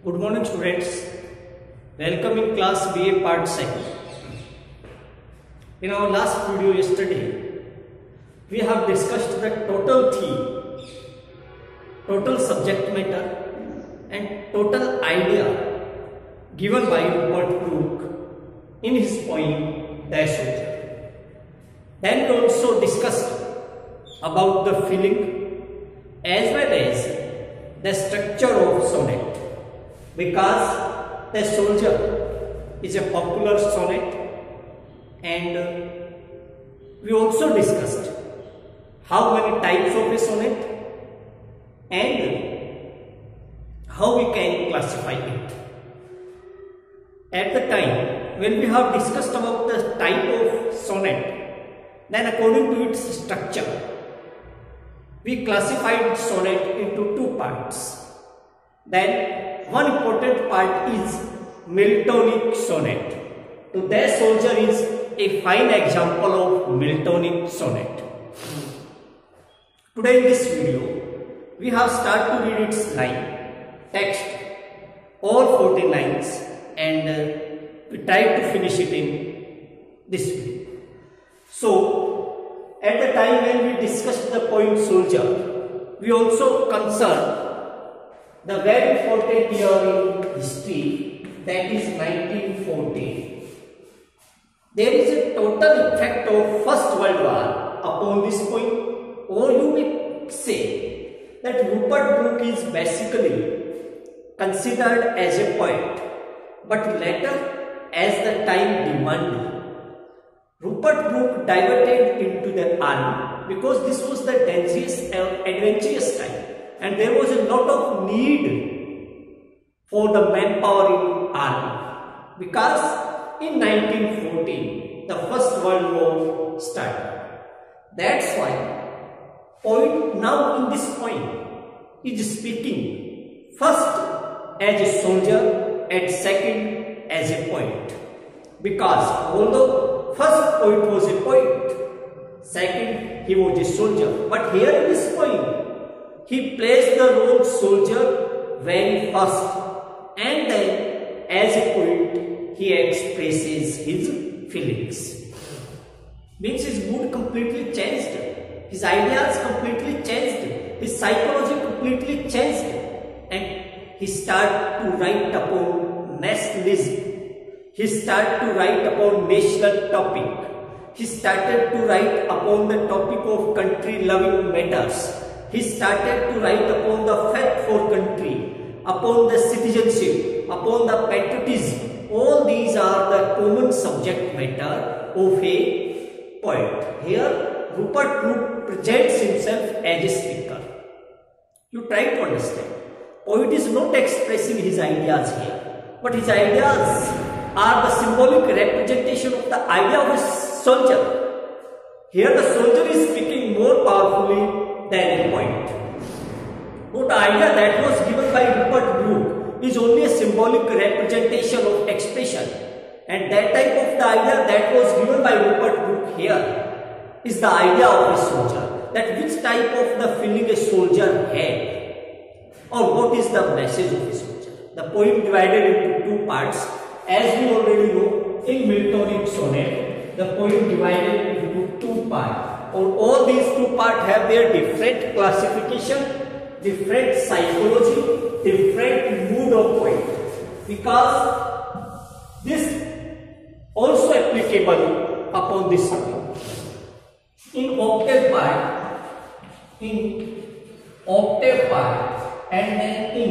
Good morning students, welcome in class BA part 2. In our last video yesterday, we have discussed the total theme, total subject matter and total idea given by Rupert Brooke in his poem Der Soldier. Then we also discussed about the feeling as well as the structure of sonnet, because The Soldier is a popular sonnet, and we also discussed how many types of a sonnet and how we can classify it. At the time when we have discussed about the type of sonnet, then according to its structure, we classified sonnet into two parts. Then one important part is Miltonic sonnet. So Der Soldier is a fine example of Miltonic sonnet. Today in this video, we have started to read its line, text, all 14 lines, and we try to finish it in this video. So, at the time when we discussed the poem Soldier, we also concerned the very important year in history, that is 1914. There is a total effect of First World War upon this poem, or you may say that Rupert Brooke is basically considered as a poet, but later, as the time demanded, Rupert Brooke diverted into the army because this was the dangerous and adventurous time, and there was a lot of need for the manpower in army, because in 1914 the First World War started. That's why poet now in this point is speaking first as a soldier and second as a poet, because although first poet was a poet, second he was a soldier, but here in this poem he plays the role soldier very first, and then as a poet he expresses his feelings. Means his mood completely changed, his ideas completely changed, his psychology completely changed, and he started to write upon nationalism. He started to write upon national topic. He started to write upon the topic of country-loving matters. He started to write upon the faith for country, upon the citizenship, upon the patriotism. All these are the common subject matter of a poet. Here, Rupert Brooke presents himself as a speaker. You try to understand. Poet is not expressing his ideas here, but his ideas are the symbolic representation of the idea of a soldier. Here the soldier is speaking more powerfully than a poet. But the idea that was given by Rupert Brooke is only a symbolic representation of expression, and that type of the idea that was given by Rupert Brooke here is the idea of a soldier, that which type of the feeling a soldier had, or what is the message of a soldier. The poem divided into two parts. As we already know, in Miltonic sonnet, the poem divided into two parts. All these two parts have their different classification, different psychology, different mood of poet, because this also applicable upon this subject. In octave part, and then in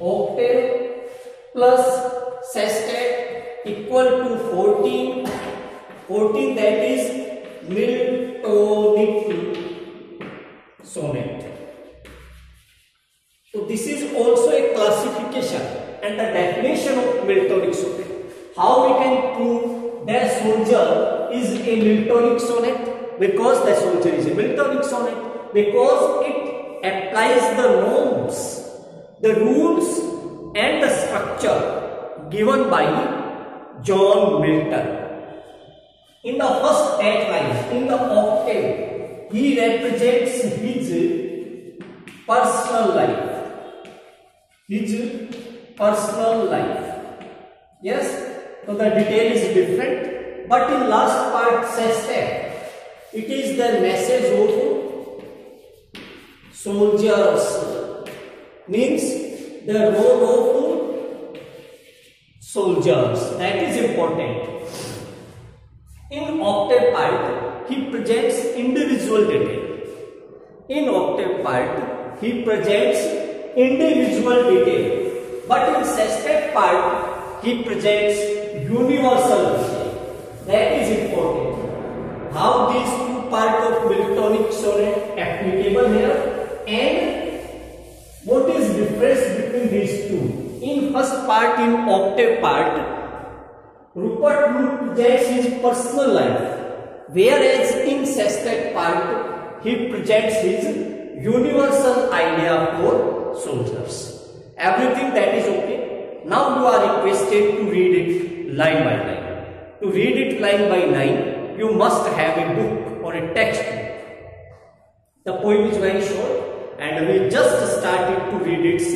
octave plus sestet equal to 14, that is Miltonic sonnet. So this is also a classification and the definition of Miltonic sonnet. How we can prove Der Soldier is a Miltonic sonnet? Because Der Soldier is a Miltonic sonnet, because it applies the norms, the rules and the structure given by John Milton. In the first 8 lines, in the octave, he represents his personal life. his personal life. Yes, so the detail is different, but in last part says that it is the message of soldiers, means the role of soldiers, that is important. In octave part he presents individual detail. In octave part he presents individual detail, but in sestet part he presents universal detail. That is important. How these two parts of Miltonic sonnet applicable here, and what is difference between these two. In first part, in octave part, Rupert Brooke presents his personal life, whereas in sestet part he presents his universal idea for soldiers. Everything that is okay. Now you are requested to read it line by line. To read it line by line, you must have a book or a textbook. The poem is very short and we just started to read its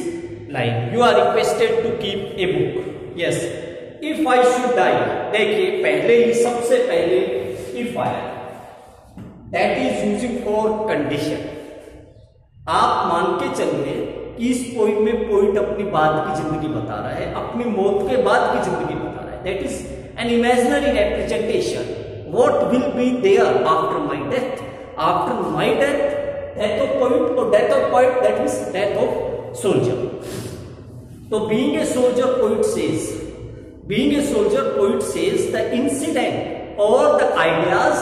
line. You are requested to keep a book. Yes. If I should die, देखिए पहले ही सबसे पहले if आया, that is using for condition. आप मान के चलिए कि इस पोइम में पोइट अपनी बाद की जिंदगी बता रहा है, अपनी मौत के बाद की जिंदगी बता रहा है. That is an imaginary representation. What will be there after my death? After my death, death of poet or death of poet, that means death of soldier. So being a soldier, poet says. Being a soldier, poet says the incident or the ideas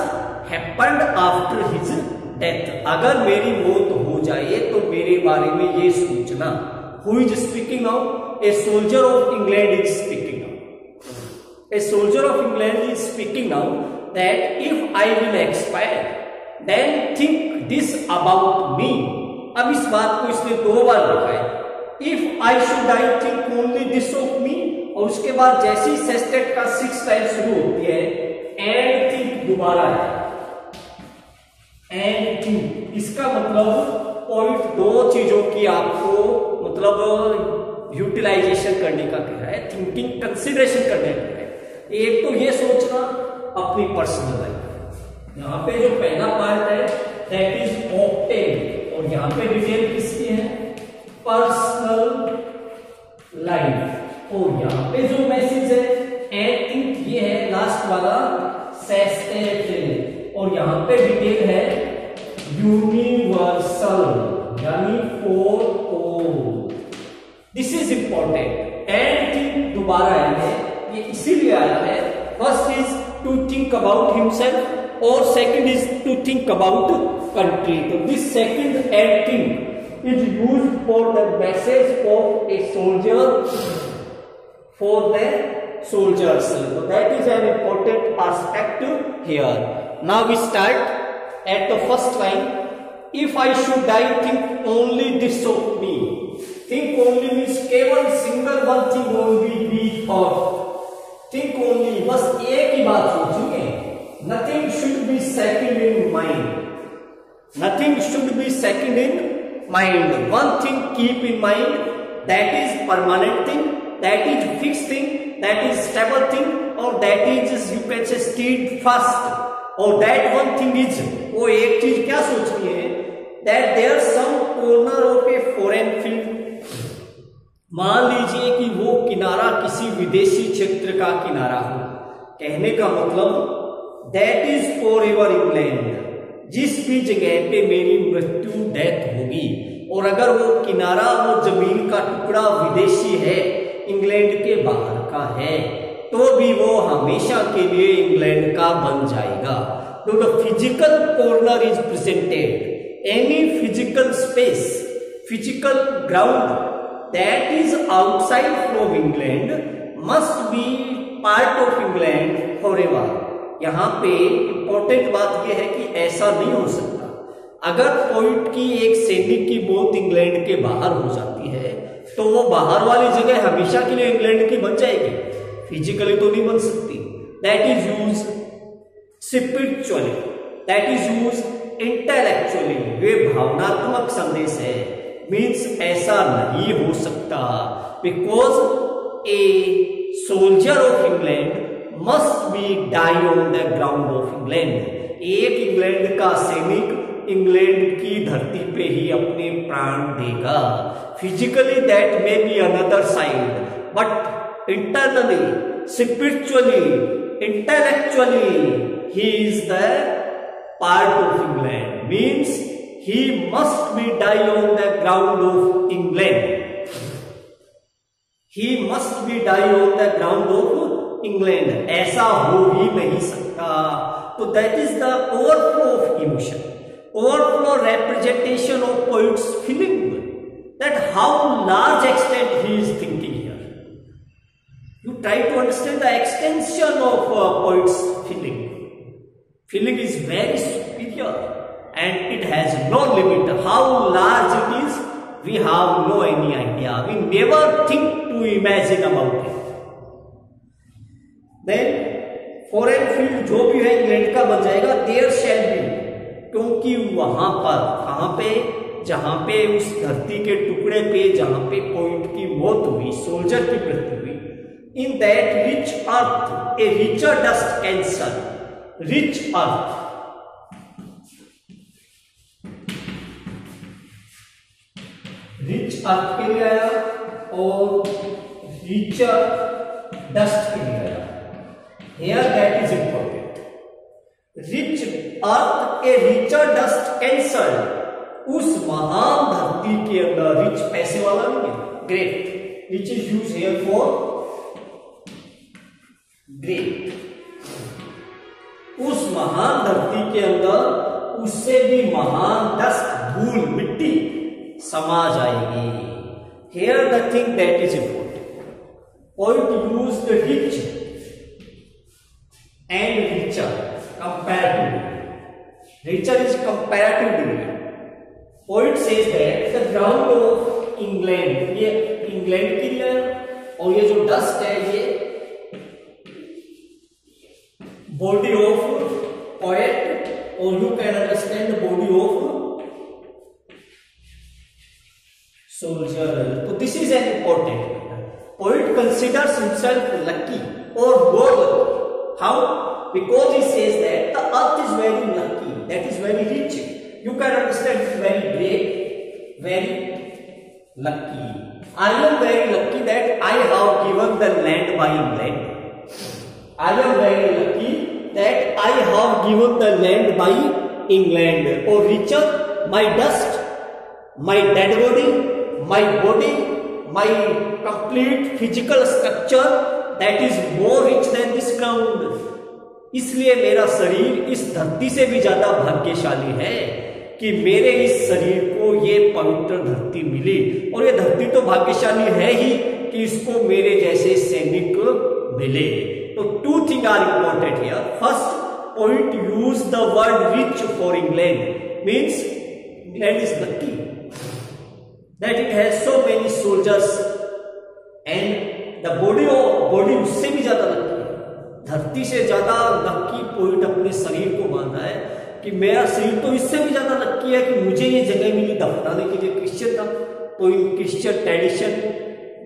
happened after his death. अगर मेरी मौत हो जाए तो मेरे बारे में ये सोचना. Who is speaking now? A soldier of England is speaking now. A soldier of England is speaking now that if I will expire, then think this about me. अब इस बात को इसने दो बार लिखा है. If I should die, think only this of me. और उसके बाद जैसे ही सेस्टेट का 6 लाइन शुरू होती है, एंड थिंक दोबारा है. एंड थिंक, इसका मतलब पॉइंट दो चीजों की आपको मतलब यूटिलाइजेशन करने का कह रहा है, थिंकिंग कंसिडरेशन करने का है. एक तो ये सोचना अपनी पर्सनल लाइफ. यहाँ पे जो पहला पार्ट है दैट इज ऑक्टेव, और यहाँ पे डिटेल किसकी है? Personal life. और यहाँ पे जो मैसेज है एंड थिंक, ये है लास्ट वाला सेस्टेट, और यहाँ पे डिटेल है यूनिवर्सल, यानी for all. This is important. And think दोबारा है, ये इसीलिए आया है. First is to think about himself और second is to think about country. तो this second and think is used for the message of a soldier for the soldiers. So that is an important aspect here. Now we start at the first line. If I should die, think only this of me. Think only means केवल single one thing only be thought. Think only, बस एक ही बात सोचेंगे. Nothing should be second in mind. Nothing should be second in mind. One thing keep in mind, that is permanent thing, that is fixed thing, that is stable thing, or that is you can say steadfast, or that one thing is, वो एक चीज क्या सोचनी है, that there some corner of a foreign field. मान लीजिए कि वो किनारा किसी विदेशी क्षेत्र का किनारा हो. कहने का मतलब that is forever England. जिस भी जगह पे मेरी मृत्यु डेथ होगी, और अगर वो किनारा वो जमीन का टुकड़ा विदेशी है, इंग्लैंड के बाहर का है, तो भी वो हमेशा के लिए इंग्लैंड का बन जाएगा. तो the physical corner is presented, any physical space, physical ground that is outside from England must B part of England forever. यहाँ पे इंपॉर्टेंट बात यह है कि ऐसा नहीं हो सकता. अगर पोइट की एक सैनिक की मौत इंग्लैंड के बाहर हो जाती है तो वो बाहर वाली जगह हमेशा के लिए इंग्लैंड की बन जाएगी, फिजिकली तो नहीं बन सकती. That is use spiritually, that is use intellectually. वे भावनात्मक संदेश है, मीन्स ऐसा नहीं हो सकता, because a soldier of England must be die on the ground of England. एक इंग्लैंड का सैनिक इंग्लैंड की धरती पे ही अपने प्राण देगा। Physically that may be another side, but internally, spiritually, intellectually he is the part of England, means he must be die on the ground of England. He must be die on the ground of England. ऐसा हो ही नहीं सकता। तो that is the overflow of emotion, overflow representation of poet's feeling, that how large extent he is thinking here. You try to understand the extension of poet's feeling. Feeling is very superior and it has no limit. How large it is, we have no any idea. We never think to imagine about it. Then foreign field जो भी है England का बन जाएगा, there shall be, क्योंकि वहां पर, कहां पे, जहां पे उस धरती के टुकड़े पे जहां पे पॉइंट की मौत हुई, सोल्जर की मृत्यु हुई, in that rich earth a richer dust can serve. Rich earth, rich earth के लिए आया और रिचर डस्ट के लिए आया। Here that is important. Rich earth a richer dust conceal, उस महान धरती के अंदर, रिच पैसे वाला नहीं है, great, rich is use here for great. उस महान धरती के अंदर उससे भी महान डस्ट, धूल, मिट्टी समा जाएगी। Here the thing that is important. Poet used rich and richer comparatively. Richer is comparatively. Poet says that the ground of England, ये इंग्लैंड की है, और ये जो डस्ट है ये body of poet, or you can understand the body of soldier. So this is an important. Poet considers himself lucky or more lucky. How? Because he says that the earth is very lucky, that is very rich. You can understand it's very great, very lucky. I am very lucky that I have given the land by England. I am very lucky that I have given the land by England. Or richer, my dust, my dead body, my body, my complete physical structure, that is more rich than this ground. इसलिए मेरा शरीर इस धरती से भी ज्यादा भाग्यशाली है कि मेरे इस शरीर को ये पवित्र धरती मिली। और ये धरती तो भाग्यशाली है ही कि इसको मेरे जैसे सैनिक मिले। So two things are important here. First, poet used the word rich for England, means England is lucky that it has so many soldiers, and the body उससे भी ज्यादा लकी है, धरती से ज्यादा लकी पोइट अपने शरीर को मानता है कि मेरा शरीर तो इससे भी ज्यादा लकी है कि मुझे ये जगह मिली दफनाने के लिए। क्रिश्चियन था तो इन Christian tradition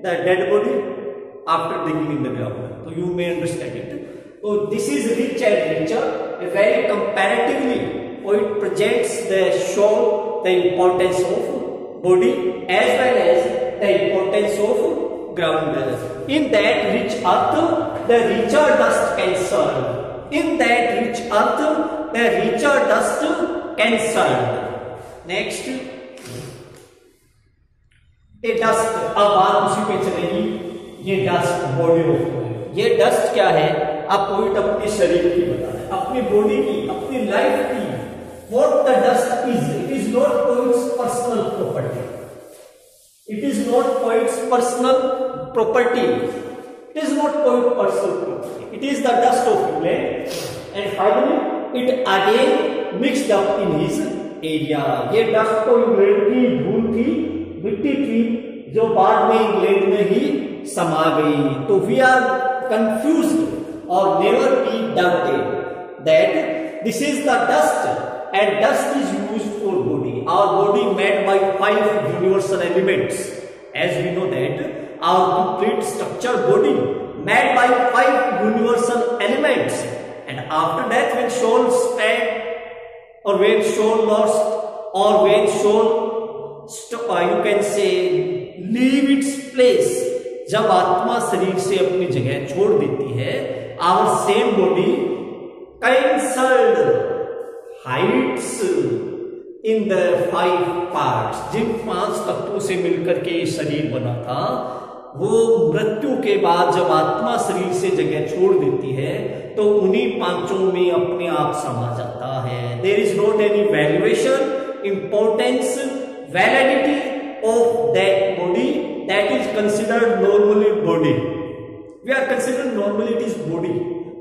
the dead body after digging in the ground, so you may understand it. So this is rich and richer, very comparatively poet presents the show the importance of body as well as the importance of ground. In that rich earth the richer dust can serve. In that rich earth the richer dust can serve. Next, a dust, अब बात उसी पे चलेगी। ये dust body of poet, ये dust क्या है? अब पोएट अपने शरीर की बता रहा है, अपनी बॉडी की, अपनी लाइफ की। What the dust is, it is not poets personal property, it is not poets personal property, it is not poet personal property, it is the dust of England. And finally it again mixed up in his area. ये dust तो England की धूल थी, मिट्टी थी, जो बाद में इंग्लैंड में ही समा गई। तो वी आर कंफ्यूज्ड और never be doubted that this is the dust and dust is used for body. our body made by 5 universal elements. As we know that our complete structure body made by 5 universal elements, and after that when soul spent or when soul lost or when soul you can say leave its place, जब आत्मा शरीर से अपनी जगह छोड़ देती है, our same body cancelled hides in the 5 parts, जिन 5 तत्वों से मिलकर के शरीर बना था, वो मृत्यु के बाद जब आत्मा शरीर से जगह छोड़ देती है तो उन्हीं 5 में अपने आप समा जाता है. There is not any valuation, importance, validity of that body that is considered normally body. We are considered normally it is body.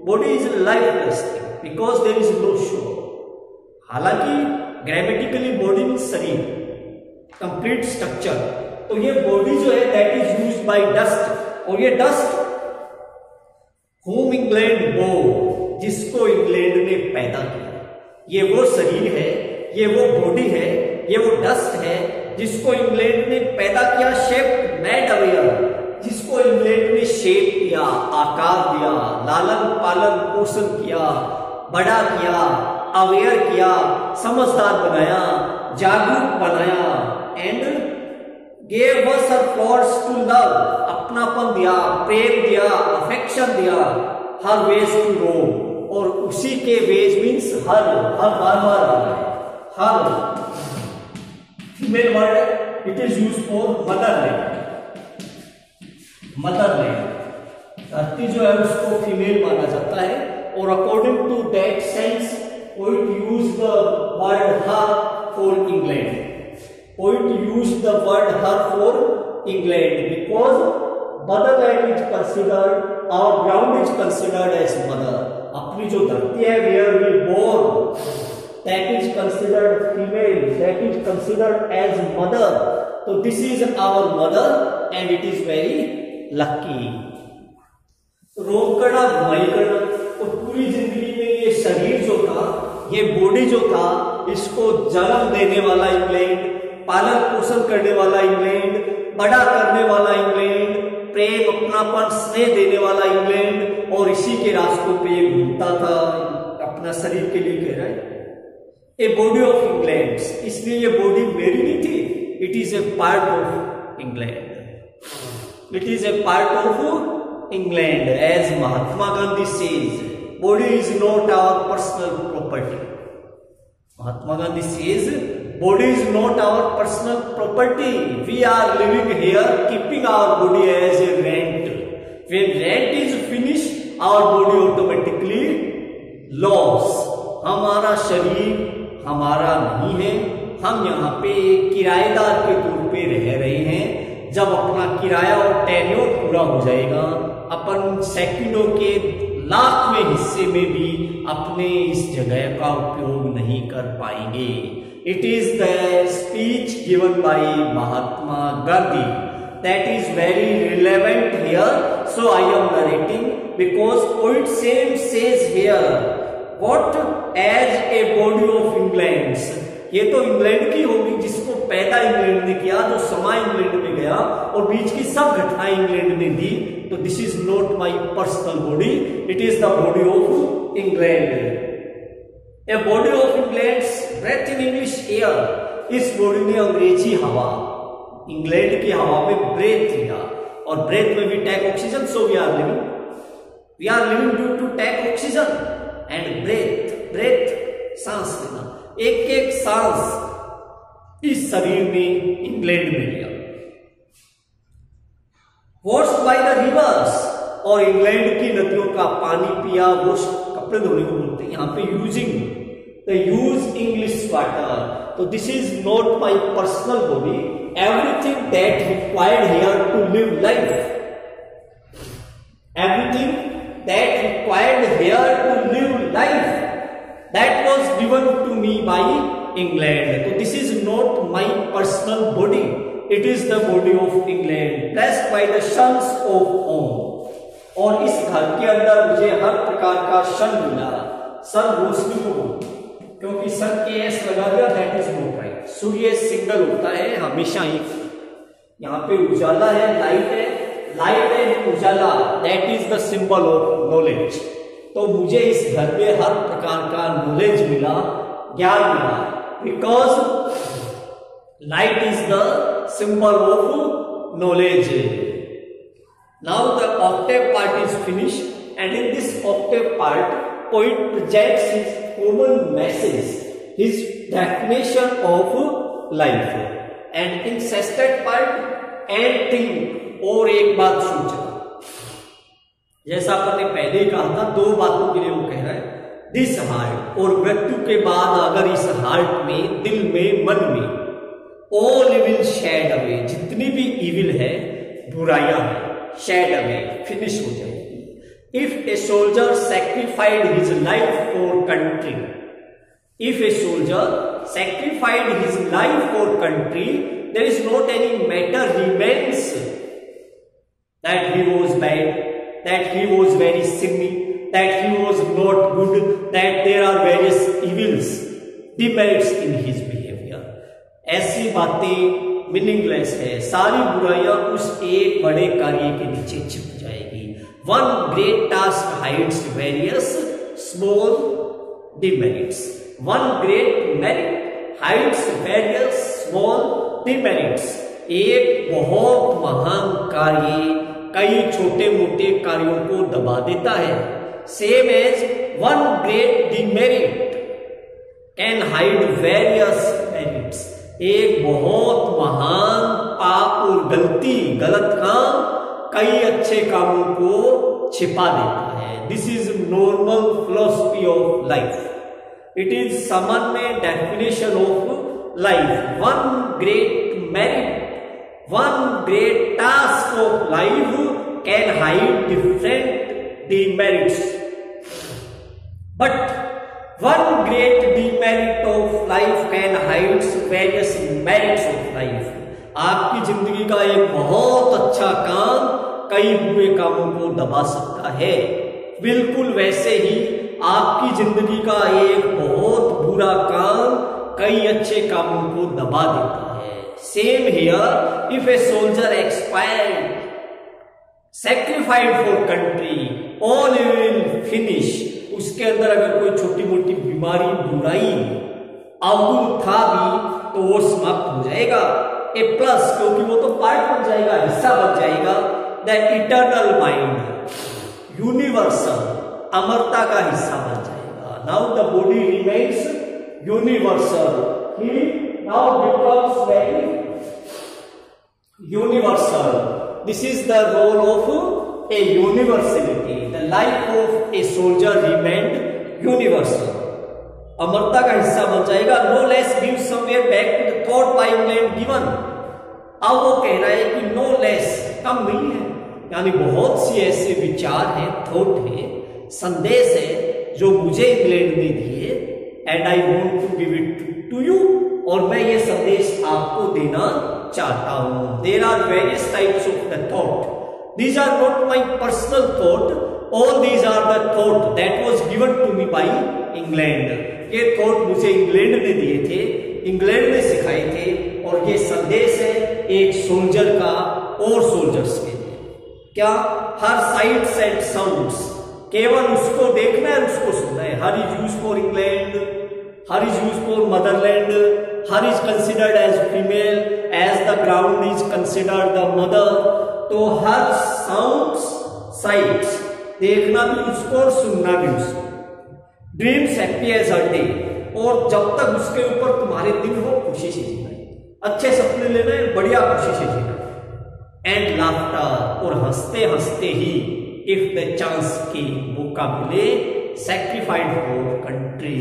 Body is a lifeless thing because there is no soul. हालांकि grammatically body means शरीर, complete structure. तो ये body जो है that is used by dust, और ये dust home England बो, जिसको इंग्लैंड ने पैदा किया, ये वो शरीर है, ये वो बॉडी है, ये वो डस्ट है जिसको इंग्लैंड ने पैदा किया. शेप मेड अवेयर, जिसको इंग्लैंड ने शेप दिया, आकार दिया, लालन पालन पोषण किया, बड़ा किया, अवेयर किया, समझदार बनाया, जागरूक बनाया. And gave us her force to love, अपनापन दिया, प्रेम दिया, अफेक्शन दिया. her ways to roam, और उसी के वेज मीन्स हर बार हर female word it is use for motherland. Motherland धरती जो है उसको फीमेल माना जाता है, और according to that sense poet used the word her for England. Poet used the word her for England because motherland is considered, our ground is considered as mother. अपनी जो धरती है where we born, that is considered female, that is considered as mother. So this is our mother and it is very lucky. रोग करना भलाई करना, तो पूरी जिंदगी में ये शरीर जो था, ये बॉडी जो था, इसको जन्म देने वाला इंग्लैंड, पालन पोषण करने वाला इंग्लैंड, बड़ा करने वाला इंग्लैंड, प्रेम अपनापन स्नेह देने वाला इंग्लैंड, और इसी के रास्तों पे ये घूमता था अपना शरीर के लिए. कह रहा है ए बॉडी ऑफ इंग्लैंड, इसलिए ये बॉडी मेरी नहीं थी, it is a part of England, it is a part of England. As Mahatma Gandhi says, body is not our personal property. Mahatma Gandhi says, body is not our personal property. We are living here, keeping our body as a rent. When rent is finished, our body automatically loss. हमारा शरीर हमारा नहीं है, हम यहाँ पे किराएदार के तौर पे रह रहे हैं. जब अपना किराया और टेन्योर पूरा हो जाएगा, अपन सेकंडों के लाखवें हिस्से में भी अपने इस जगह का उपयोग नहीं कर पाएंगे. It is the speech given by Mahatma Gandhi that is very relevant here, so I am narrating because poet same says here what as a body of England. ये तो इंग्लैंड की होगी जिसको पैदा इंग्लैंड ने किया, जो समा इंग्लैंड में गया और बीच की सब घटनाएं इंग्लैंड ने दी. तो this is not my personal body, it is the body of England. A body of England breath in English air. इस बॉडी ने अंग्रेजी हवा, इंग्लैंड की हवा में ब्रेथ लिया, और ब्रेथ में भी take oxygen. So we are living due to take oxygen and breath सांस लेना. एक एक सांस इस शरीर ने इंग्लैंड में लिया. वॉश्ड बाय द रिवर्स, और इंग्लैंड की नदियों का पानी पिया. वो कपड़े धोने को बोलते हैं यहाँ पे using the use English water. तो this is not my personal body. Everything that required here to live life, everything that required here to live life, that was given to me by England. So this is not my personal body, it is the body of England blessed by the sons of home. और इस घर के अंदर मुझे हर प्रकार का सन मिला. सन रोशनी को, क्योंकि सन के एस लगा दिया, that is not right. Surya single होता है हमेशा ही। यहाँ पे उजाला है, light and Ujala, that is the symbol of knowledge. तो मुझे इस घर में हर प्रकार का नॉलेज मिला, ज्ञान मिला, because light is the symbol of knowledge. Now the Octave part is finish and in this Octave part poet presents his common message, his definition of life, and in sestet part and think। और एक बात सोचना, जैसा अपन ने पहले ही कहा था, दो बातों के लिए वो कह रहा है, दिस हार्ट, और मृत्यु के बाद अगर इस हार्ट में, दिल में, मन में ऑल इविल शेड अवे, जितनी भी इविल है, बुराइयां है, शेड अवे, फिनिश हो जाएगी। If a soldier sacrificed his life for country, if a soldier sacrificed his life for country, there is not any matter remains that he was bad, that he was very sinny, that he was not good, that there are various evils, demerits in his behavior। ऐसी बातें meaningless है, सारी बुराइयां उस एक बड़े कार्य के नीचे छिप जाएगी। One great task hides various small demerits. One great merit hides various small demerits. एक बहुत महान कार्य कई छोटे मोटे कार्यों को दबा देता है। Same as one great demerit can hide various merits. एक बहुत महान पाप और गलत काम कई अच्छे कामों को छिपा देता है। This is normal philosophy of life. It is सामान्य definition of life. One great merit, one great task of life can hide different demerits, but one great demerit of life can hide various merits of life. आपकी जिंदगी का एक बहुत अच्छा काम कई बुरे कामों को दबा सकता है। बिल्कुल वैसे ही आपकी जिंदगी का एक बहुत बुरा काम कई अच्छे कामों को दबा देता है। Same here, if a soldier expired, sacrificed for country, all will finish. उसके अंदर अगर कोई छोटी मोटी बीमारी, बुराई, अवगुण था भी तो वो समाप्त हो जाएगा। ए प्लस, क्योंकि वो तो पार्ट बन जाएगा, हिस्सा बन जाएगा। द इटर्नल माइंड, यूनिवर्सल, अमरता का हिस्सा बन जाएगा। Now the body remains universal, he now becomes very universal. This is the role of a universality. The life of a soldier remained universal, अमरता का हिस्सा बन जाएगा। No less give somewhere back to the thought by England given. अब वो कह रहा है कि नो लेस, कम नहीं है, यानी बहुत सी ऐसे विचार हैं, थॉट है, संदेश है जो मुझे इंग्लैंड ने दिए, and I want to give it to you, और मैं ये संदेश आपको देना चाहता हूं। There are various types of the thought, these are not my personal thought, all these are the thought that was given to me by England. ये thought मुझे इंग्लैंड ने दिए थे, इंग्लैंड ने सिखाए थे, और ये संदेश है एक सोल्जर का और सोल्जर्स के लिए। क्या? हर साइट्स एंड साउंड्स, केवल उसको देखना है, उसको सुनना है। Her is use for England, her is use for motherland, her is considered as female, as the ground is considered the mother. तो हर साउंड्स, साइट्स, देखना भी उसको और सुनना भी उसको। Dreams happy as a day, और जब तक उसके ऊपर तुम्हारे दिन हो, खुशी से जीना है, अच्छे सपने लेना है, बढ़िया खुशी से जीना है। एंड लाफ्टर, और हंसते हंसते ही, इफ द चांस की मौका मिले, सैक्रिफाइड फॉर कंट्री,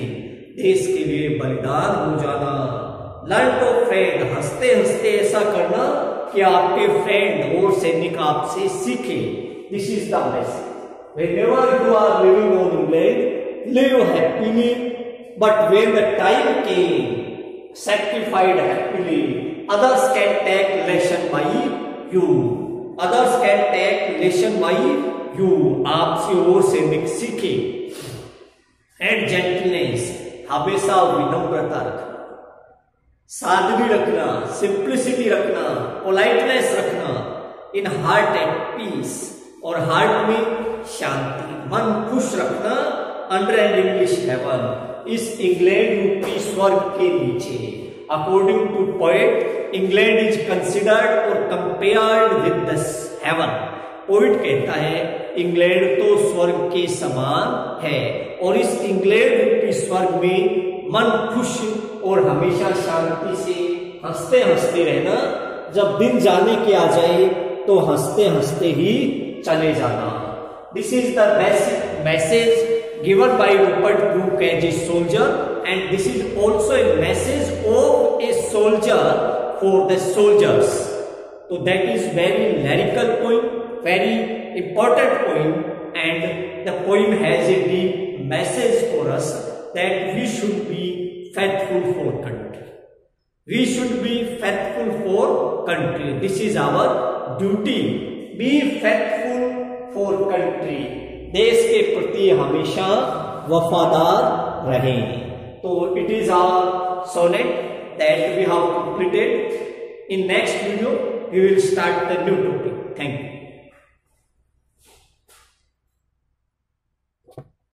देश के लिए बलिदान हो जाना। लर्न टू फ्रेंड, हंसते हंसते ऐसा करना कि आपके फ्रेंड और सैनिक आपसे सीखे। This is the message. Whenever you are living on England, live happily, but when the time came, sacrificed happily. Others can take lesson by you. Others can take lesson by you. आपसे और से सीखे। And gentleness, हमेशा विनम्रता रखना। सादगी रखना, simplicity रखना, पोलाइटनेस रखना, इन हार्ट एट पीस, और हार्ट में शांति, मन खुश रखना, अंडर एंड इंग्लिश हेवन, इस इंग्लैंड रूपी स्वर्ग के नीचे। According to poet, England is considered और compared with the heaven. Poet कहता है इंग्लैंड तो स्वर्ग के समान है, और इस इंग्लैंड रूपी स्वर्ग में मन खुश और हमेशा शांति से हंसते हंसते रहना। जब दिन जाने के आ जाए तो हंसते हंसते ही चले जाना। This is the basic message given by Rupert Brooke as a soldier, and this is also a message of a soldier for the soldiers. So that is very lyrical poem, very important poem, and the poem has a deep message for us that we should be faithful for country. We should be faithful for country. This is our duty. Be faithful for country. देश के प्रति हमेशा वफादार रहें। तो it is our sonnet that we have completed. In next video we will start the new topic. Thank you.